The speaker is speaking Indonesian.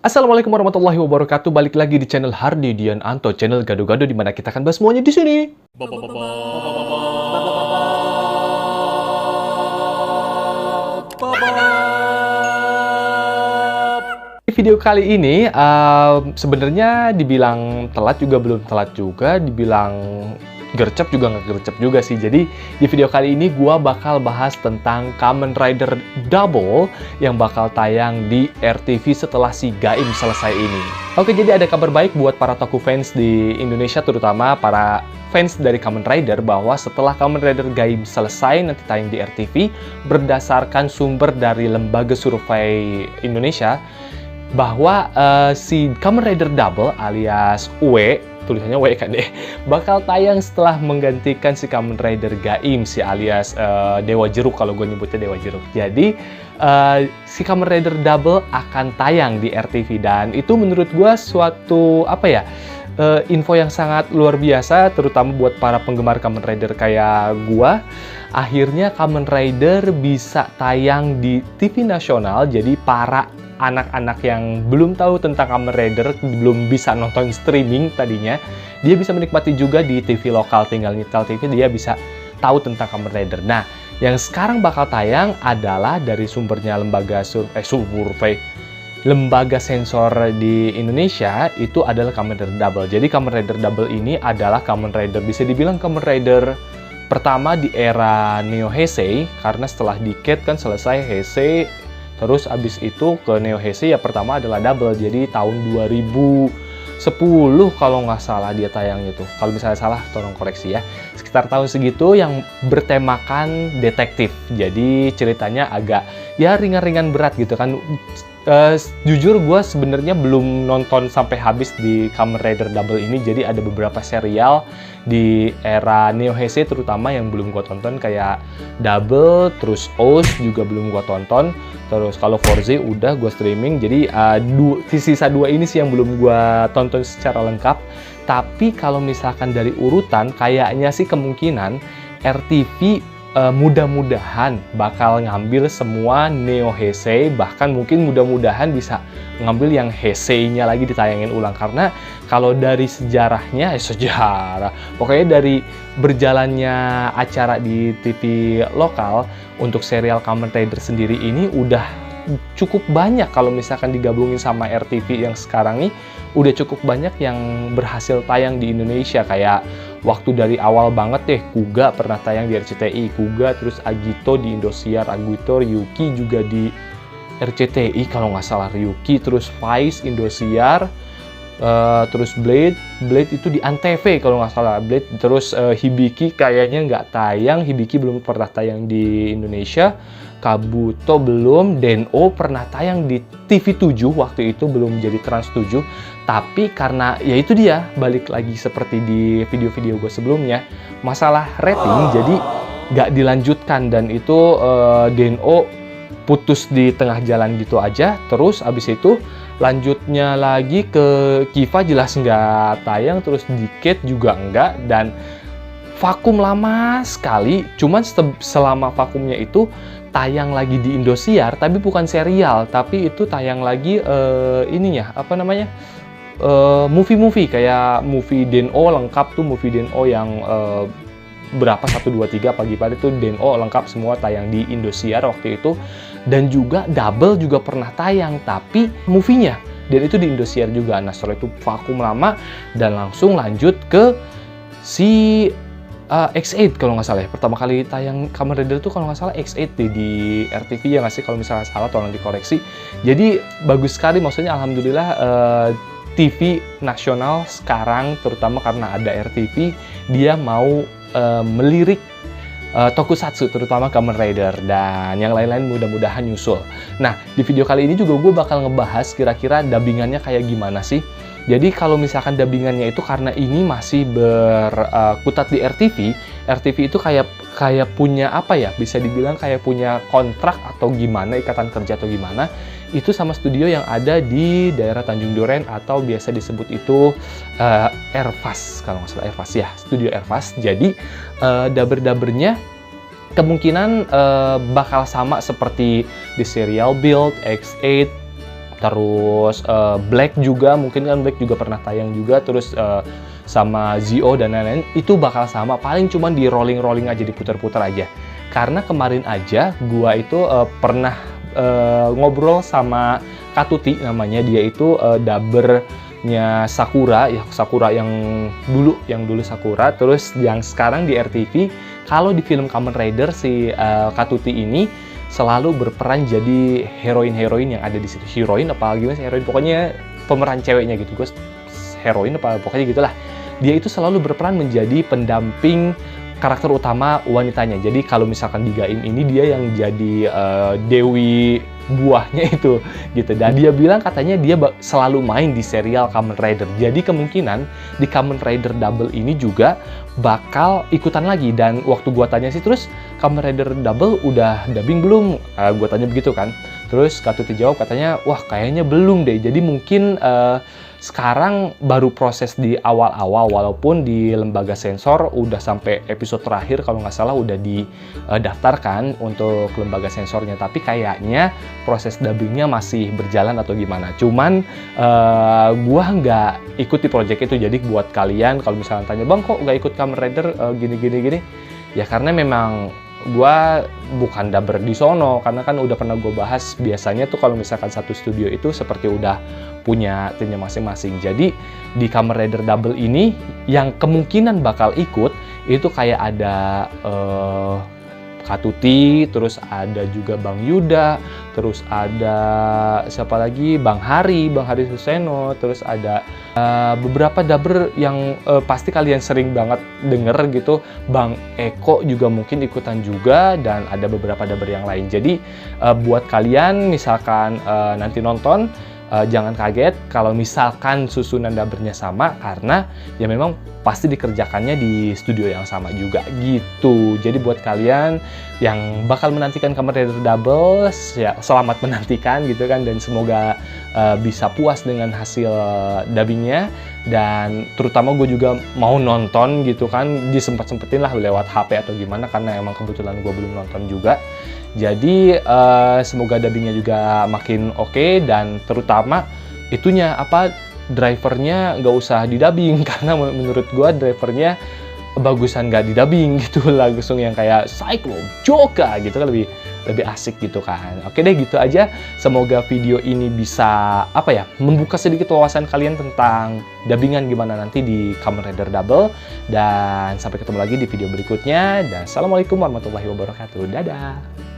Assalamualaikum warahmatullahi wabarakatuh. Balik lagi di channel Hardi Dian Anto, channel gado-gado di mana kita akan bahas semuanya di sini. Di video kali ini sebenarnya dibilang telat juga belum telat juga, dibilang gercep juga nggak gercep juga sih. Jadi di video kali ini gua bakal bahas tentang Kamen Rider Double yang bakal tayang di RTV setelah si Gaim selesai ini. Oke, jadi ada kabar baik buat para toku fans di Indonesia, terutama para fans dari Kamen Rider, bahwa setelah Kamen Rider Gaim selesai nanti tayang di RTV, berdasarkan sumber dari lembaga survei Indonesia, bahwa si Kamen Rider Double alias W, tulisannya W kan deh, bakal tayang setelah menggantikan si Kamen Rider Gaim, si alias Dewa Jeruk, kalau gue nyebutnya Dewa Jeruk. Jadi si Kamen Rider Double akan tayang di RTV, dan itu menurut gue suatu info yang sangat luar biasa, terutama buat para penggemar Kamen Rider kayak gua. Akhirnya Kamen Rider bisa tayang di TV nasional, jadi para anak-anak yang belum tahu tentang Kamen Rider, belum bisa nonton streaming tadinya, dia bisa menikmati juga di TV lokal, tinggal nyetel TV dia bisa tahu tentang Kamen Rider. Nah, yang sekarang bakal tayang adalah dari sumbernya lembaga sensor di Indonesia, itu adalah Kamen Rider Double. Jadi Kamen Rider Double ini adalah Kamen Rider, bisa dibilang Kamen Rider pertama di era Neo Heisei, karena setelah Decade kan selesai Heisei, terus abis itu ke Neo Heisei, ya pertama adalah Double. Jadi tahun 2010 kalau nggak salah dia tayangnya tuh. Kalau misalnya salah tolong koreksi ya. Sekitar tahun segitu, yang bertemakan detektif. Jadi ceritanya agak ya ringan-ringan berat gitu kan. Jujur gue sebenarnya belum nonton sampai habis di Kamen Rider Double ini. Jadi ada beberapa serial di era Neo Heisei terutama yang belum gue tonton, kayak Double, terus Oz juga belum gue tonton. Terus kalau Forze udah gue streaming. Jadi sisa dua ini sih yang belum gue tonton secara lengkap. Tapi kalau misalkan dari urutan, kayaknya sih kemungkinan RTV mudah-mudahan bakal ngambil semua Neo Heisei, bahkan mungkin mudah-mudahan bisa ngambil yang Heisei-nya lagi ditayangin ulang. Karena kalau dari sejarahnya, pokoknya dari berjalannya acara di TV lokal untuk serial Kamen Rider sendiri ini udah cukup banyak. Kalau misalkan digabungin sama RTV yang sekarang nih, udah cukup banyak yang berhasil tayang di Indonesia. Kayak waktu dari awal banget deh, Kuga pernah tayang di RCTI, Kuga, terus Agito di Indosiar, Agito, Ryuki juga di RCTI kalau nggak salah, Ryuki, terus Vice Indosiar, terus Blade itu di Antv kalau nggak salah, Blade, terus Hibiki kayaknya nggak tayang, Hibiki belum pernah tayang di Indonesia, Kabuto belum, Den-O pernah tayang di TV7 waktu itu, belum jadi Trans 7. Tapi karena ya itu dia, balik lagi seperti di video-video gue sebelumnya, masalah rating jadi nggak dilanjutkan, dan itu Den-O putus di tengah jalan gitu aja. Terus abis itu lanjutnya lagi ke Kiva jelas nggak tayang, terus Decade juga enggak, dan vakum lama sekali. Cuman selama vakumnya itu tayang lagi di Indosiar, tapi bukan serial, tapi itu tayang lagi movie-movie, kayak movie Den-O lengkap tuh, movie Den-O yang berapa 1, 2, 3 pagi-pagi tuh Den-O lengkap semua tayang di Indosiar waktu itu. Dan juga Double juga pernah tayang, tapi movie-nya, dan itu di Indosiar juga. Nah setelah itu vakum lama dan langsung lanjut ke si X8 kalau nggak salah ya. Pertama kali tayang Kamen Rider tuh kalau nggak salah X8 di RTV ya nggak sih, kalau misalnya salah tolong dikoreksi. Jadi bagus sekali, maksudnya alhamdulillah TV nasional sekarang, terutama karena ada RTV, dia mau melirik tokusatsu, terutama Kamen Rider, dan yang lain-lain mudah-mudahan nyusul. Nah, di video kali ini juga gue bakal ngebahas kira-kira dubbingannya kayak gimana sih. Jadi kalau misalkan dubbingannya itu, karena ini masih berkutat di RTV, RTV itu kayak punya apa ya, bisa dibilang kayak punya kontrak atau gimana, ikatan kerja atau gimana, itu sama studio yang ada di daerah Tanjung Duren, atau biasa disebut itu Airfast, kalau nggak salah Airfast ya, studio Airfast. Jadi dubber-dubbernya kemungkinan bakal sama seperti di serial Build, X8, Terus Black juga, mungkin kan Black juga pernah tayang juga. Terus sama Zio dan lain-lain, itu bakal sama. Paling cuman di rolling-rolling aja, diputar-putar aja. Karena kemarin aja gua itu pernah ngobrol sama Katuti namanya. Dia itu dubbernya Sakura, ya Sakura yang dulu Sakura. Terus yang sekarang di RTV, kalau di film Kamen Rider si Katuti ini selalu berperan jadi heroin-heroin yang ada di situ. Heroin apa gimana sih? Heroin, pokoknya pemeran ceweknya gitu. Gue heroin apa pokoknya gitulah. Dia itu selalu berperan menjadi pendamping karakter utama wanitanya. Jadi kalau misalkan di Gaim ini dia yang jadi dewi buahnya itu gitu. Dan dia bilang katanya dia selalu main di serial Kamen Rider. Jadi kemungkinan di Kamen Rider Double ini juga bakal ikutan lagi. Dan waktu gua tanya sih, terus Kamen Rider Double udah dubbing belum? Gua tanya begitu kan. Terus Katuti jawab katanya, wah kayaknya belum deh. Jadi mungkin sekarang baru proses di awal-awal, walaupun di lembaga sensor udah sampai episode terakhir kalau nggak salah udah didaftarkan untuk lembaga sensornya, tapi kayaknya proses dubbingnya masih berjalan atau gimana. Cuman gua nggak ikut di project itu, jadi buat kalian kalau misalnya tanya, bang kok nggak ikut Kamen Rider gini, ya karena memang gua bukan dubber di sono, karena kan udah pernah gue bahas, biasanya tuh kalau misalkan satu studio itu seperti udah punya timnya masing-masing. Jadi di Kamen Rider Double ini yang kemungkinan bakal ikut itu kayak ada Katuti, terus ada juga Bang Yuda, terus ada siapa lagi, Bang Hari Suseno, terus ada beberapa dubber yang pasti kalian sering banget denger gitu. Bang Eko juga mungkin ikutan juga, dan ada beberapa dubber yang lain. Jadi buat kalian misalkan nanti nonton, jangan kaget kalau misalkan susunan dubbernya sama, karena ya memang pasti dikerjakannya di studio yang sama juga gitu. Jadi buat kalian yang bakal menantikan Kamen Rider Double, ya selamat menantikan gitu kan, dan semoga bisa puas dengan hasil dubbingnya. Dan terutama gue juga mau nonton gitu kan, disempet-sempetin lah lewat HP atau gimana, karena emang kebetulan gue belum nonton juga. Jadi semoga dubbingnya juga makin oke, dan terutama itunya drivernya nggak usah didubbing, karena menurut gua drivernya bagusan nggak didubbing gitu, langsung yang kayak Cyclone Joka gitu kan, lebih asik gitu kan. Oke deh, gitu aja. Semoga video ini bisa membuka sedikit wawasan kalian tentang dubbingan gimana nanti di Kamen Rider Double. Dan sampai ketemu lagi di video berikutnya, dan assalamualaikum warahmatullahi wabarakatuh. Dadah.